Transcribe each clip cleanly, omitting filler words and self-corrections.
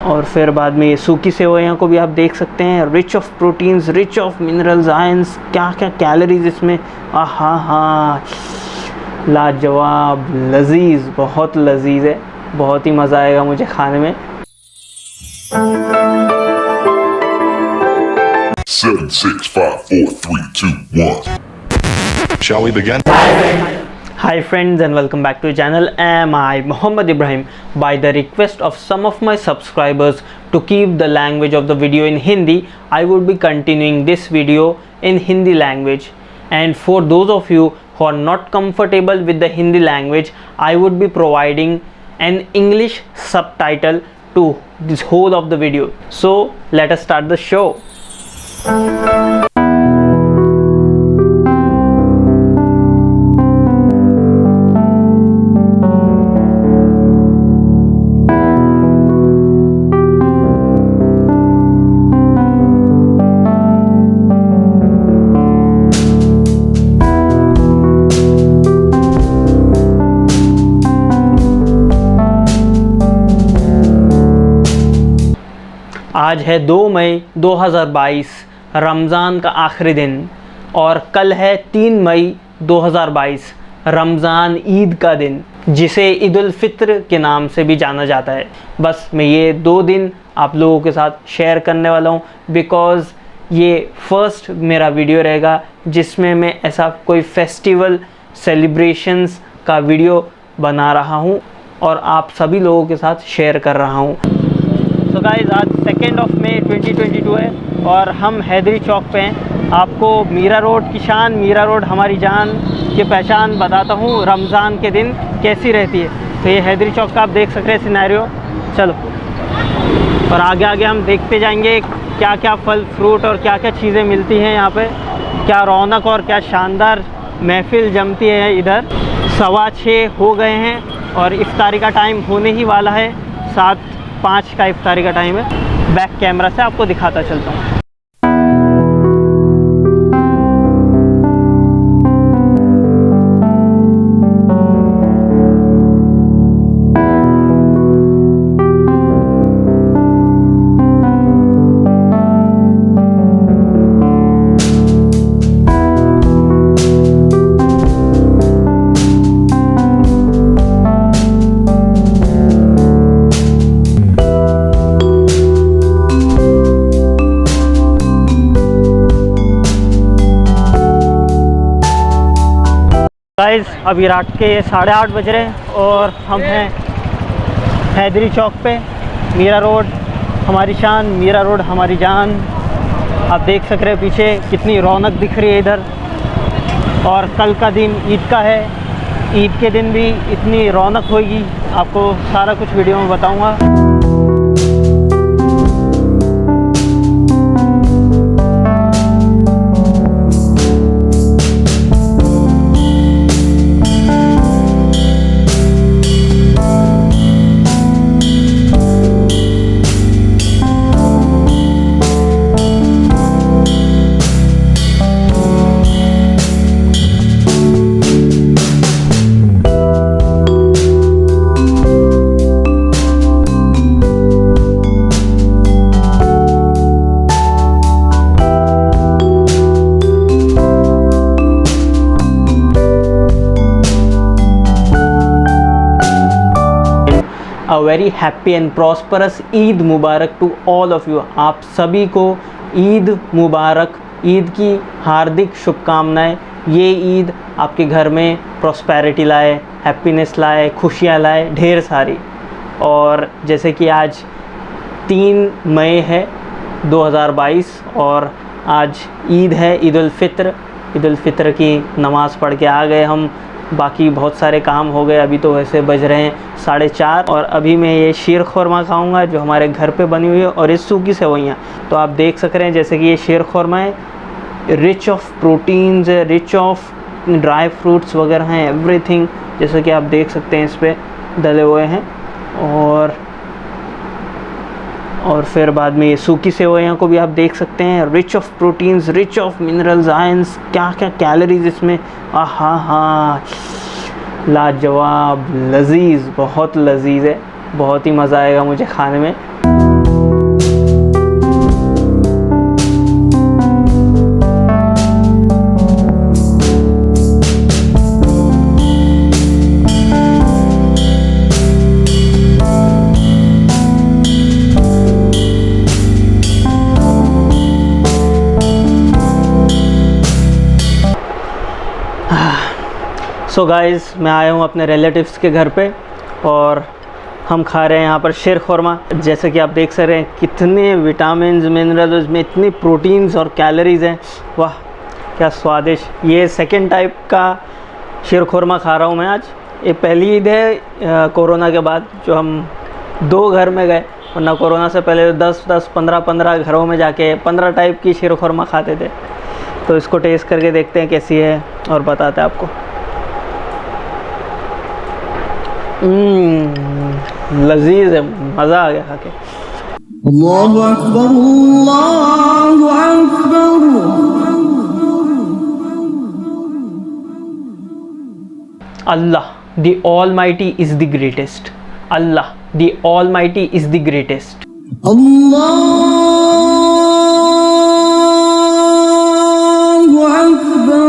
और फिर बाद में ये सूखी सेवइयाँ को भी आप देख सकते हैं, rich of proteins, rich of minerals, ions, क्या क्या कैलोरीज इसमें। आहा हा, लाजवाब, लजीज, बहुत लजीज है, बहुत ही मज़ा आएगा मुझे खाने में। 7, 6, 5, 4, 3, 2, 1. Shall we begin? Hi friends and welcome back to the channel. Am I Muhammad Ibrahim? By the request of some of my subscribers to keep the language of the video in Hindi, I would be continuing this video in Hindi language. And for those of you who are not comfortable with the Hindi language, I would be providing an English subtitle to this whole of the video. So let us start the show. आज है 2 मई 2022, रमज़ान का आखिरी दिन, और कल है 3 मई 2022, रमज़ान ईद का दिन, जिसे ईद उल फित्र के नाम से भी जाना जाता है। बस मैं ये 2 दिन आप लोगों के साथ शेयर करने वाला हूँ, बिकॉज़ ये फर्स्ट मेरा वीडियो रहेगा जिसमें मैं ऐसा कोई फेस्टिवल सेलिब्रेशंस का वीडियो बना रहा हूँ और आप सभी लोगों के साथ शेयर कर रहा हूँ। तो गाइज़, आज 2 मई 2022 है और हम हैदरी चौक पे हैं। आपको मीरा रोड की शान, मीरा रोड हमारी जान की पहचान बताता हूँ रमज़ान के दिन कैसी रहती है। तो ये हैदरी चौक का आप देख सकते हैं सिनेरियो। चलो, और आगे आगे हम देखते जाएंगे क्या क्या फल फ्रूट और क्या क्या चीज़ें मिलती हैं यहाँ पे। क्या रौनक और क्या शानदार महफिल जमती है इधर। 6:15 हो गए हैं और इफ्तारी का टाइम होने ही वाला है। 7:05 का इफ्तारी का टाइम है। बैक कैमरा से आपको दिखाता चलता हूँ। गाइस, अभी रात के 8:30 बज रहे हैं और हम हैं हैदरी चौक पे। मीरा रोड हमारी शान, मीरा रोड हमारी जान। आप देख सक रहे हैं पीछे कितनी रौनक दिख रही है इधर। और कल का दिन ईद का है, ईद के दिन भी इतनी रौनक होगी, आपको सारा कुछ वीडियो में बताऊंगा। A very happy and prosperous Eid Mubarak to all of you. आप सभी को ईद मुबारक, ईद की हार्दिक शुभकामनाएं। ये ईद आपके घर में प्रॉस्पेरिटी लाए, हैप्पीनेस लाए, खुशियाँ लाए, ढेर सारी। और जैसे कि आज 3 मई है 2022 और आज ईद है, ईद उल फित्र। ईद उल फित्र की नमाज़ पढ़ के आ गए हम। बाकी बहुत सारे काम हो गए। अभी तो वैसे बज रहे हैं 4:30 और अभी मैं ये शीर खुरमा खाऊंगा जो हमारे घर पे बनी हुई है, और ये सूखी सेवइयाँ। तो आप देख सक रहे हैं जैसे कि ये शीर खुरमा है, रिच ऑफ प्रोटीन्स है, रिच ऑफ ड्राई फ्रूट्स वगैरह हैं, एवरीथिंग, जैसे कि आप देख सकते हैं इस पर डले हुए हैं। और फिर बाद में ये सूखी सेवइयाँ को भी आप देख सकते हैं, rich of proteins, rich of minerals, ions, क्या क्या कैलोरीज इसमें। आहा हा, लाजवाब, लजीज, बहुत लजीज है, बहुत ही मज़ा आएगा मुझे खाने में। सो गाइस, मैं आया हूँ अपने रिलेटिव्स के घर पे और हम खा रहे हैं यहाँ पर शीर खुरमा। जैसे कि आप देख सकते हैं कितने विटामिन्स मिनरल्स में, इतनी प्रोटीन्स और कैलोरीज़ हैं। वाह क्या स्वादिष्ट। ये सेकंड टाइप का शीर खुरमा खा रहा हूँ मैं आज। ये पहली ईद है कोरोना के बाद जो हम 2 घर में गए, वरना कोरोना से पहले 10-10, 15-15 घरों में जाके 15 टाइप की शीर खुरमा खाते थे। तो इसको टेस्ट करके देखते हैं कैसी है और बताते हैं आपको। लजीज है, मज़ा आ गया खा के। अल्लाहु अकबर, अल्लाहु Akbar. Allah, the Almighty is the greatest. Allah, the Almighty is the greatest. अल्लाहु अकबर,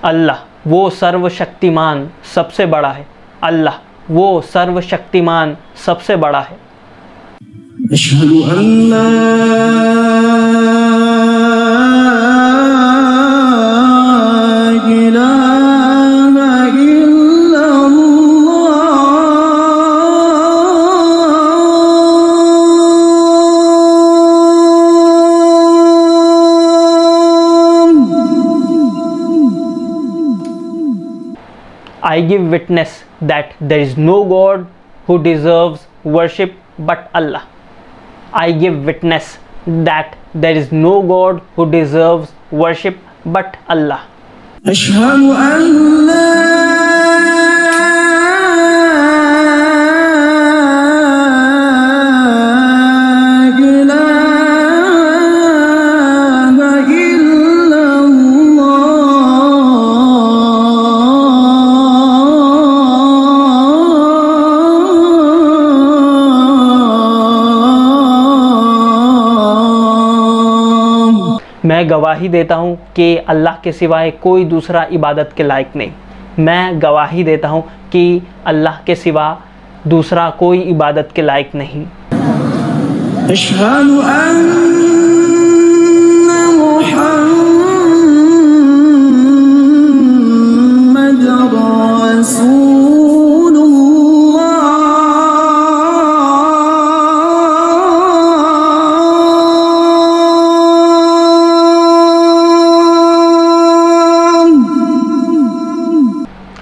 अल्लाह वो सर्वशक्तिमान सबसे बड़ा है। अल्लाह वो सर्वशक्तिमान सबसे बड़ा है। अशहदु अन ला इलाहा I give witness that there is no God who deserves worship but Allah. I give witness that there is no God who deserves worship but Allah. अशहदु अन ला मैं गवाही देता हूँ कि अल्लाह के सिवाय कोई दूसरा इबादत के लायक नहीं। मैं गवाही देता हूँ कि अल्लाह के सिवा दूसरा कोई इबादत के लायक नहीं। अशहदु अन्न मुहम्मदर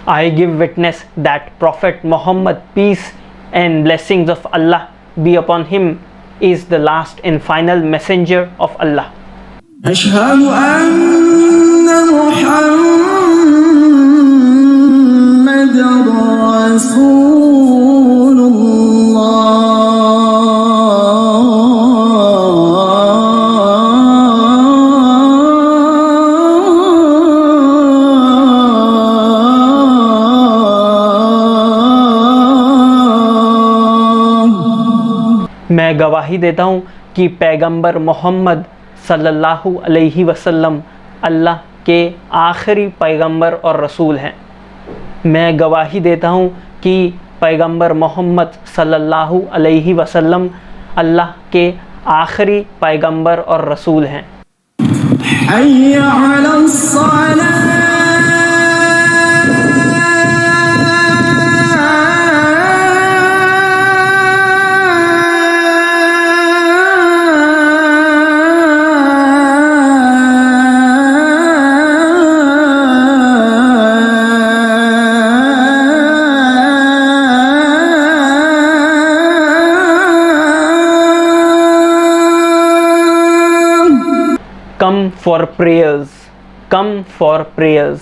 I give witness that Prophet Muhammad, peace and blessings of Allah be upon him, is the last and final messenger of Allah. अशहदु अन्न मुहम्मदर मैं गवाही देता हूँ कि पैगंबर मोहम्मद सल्लल्लाहु अलैहि वसल्लम अल्लाह के आखिरी पैगंबर और रसूल हैं। मैं गवाही देता हूँ कि पैगंबर मोहम्मद सल्लल्लाहु अलैहि वसल्लम अल्लाह के आखिरी पैगंबर और रसूल हैं। हय्य अलस्सलाह Come for prayers. Come for prayers.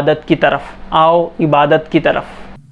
इबादत की तरफ, आओ इबादत की तरफ।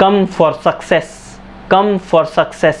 Come for success, come for success.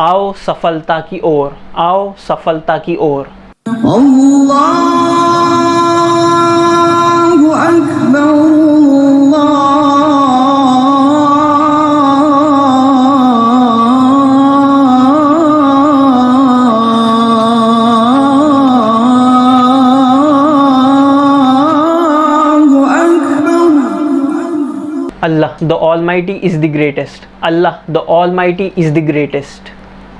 आओ सफलता की ओर, आओ सफलता की ओर। अल्लाहु अकबर अल्लाहु Akbar. Allah the Almighty is the greatest, Allah the Almighty is the greatest।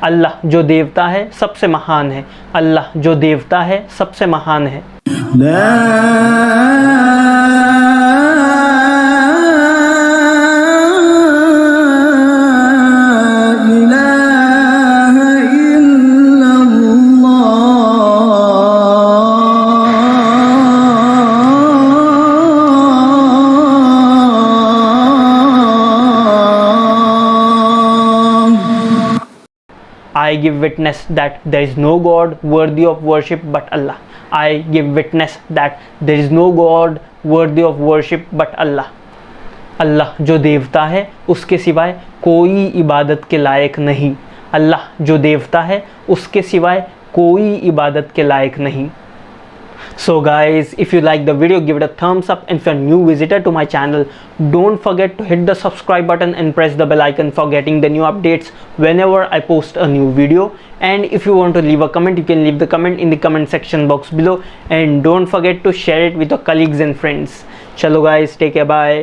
अल्लाह जो देवता है सबसे महान है, अल्लाह जो देवता है सबसे महान है। ला इलाहा इल्लल्लाह। I give witness that there is no God worthy of worship but Allah। I give witness that there is no God worthy of worship but Allah। अल्लाह जो देवता है उसके सिवाय कोई इबादत के लायक नहीं, अल्लाह जो देवता है उसके सिवाय कोई इबादत के लायक नहीं। So guys, if you like the video, give it a thumbs up, and if you're a new visitor to my channel, don't forget to hit the subscribe button and press the bell icon for getting the new updates whenever I post a new video. And if you want to leave a comment, you can leave the comment in the comment section box below, and don't forget to share it with your colleagues and friends. Chalo guys, take care, bye।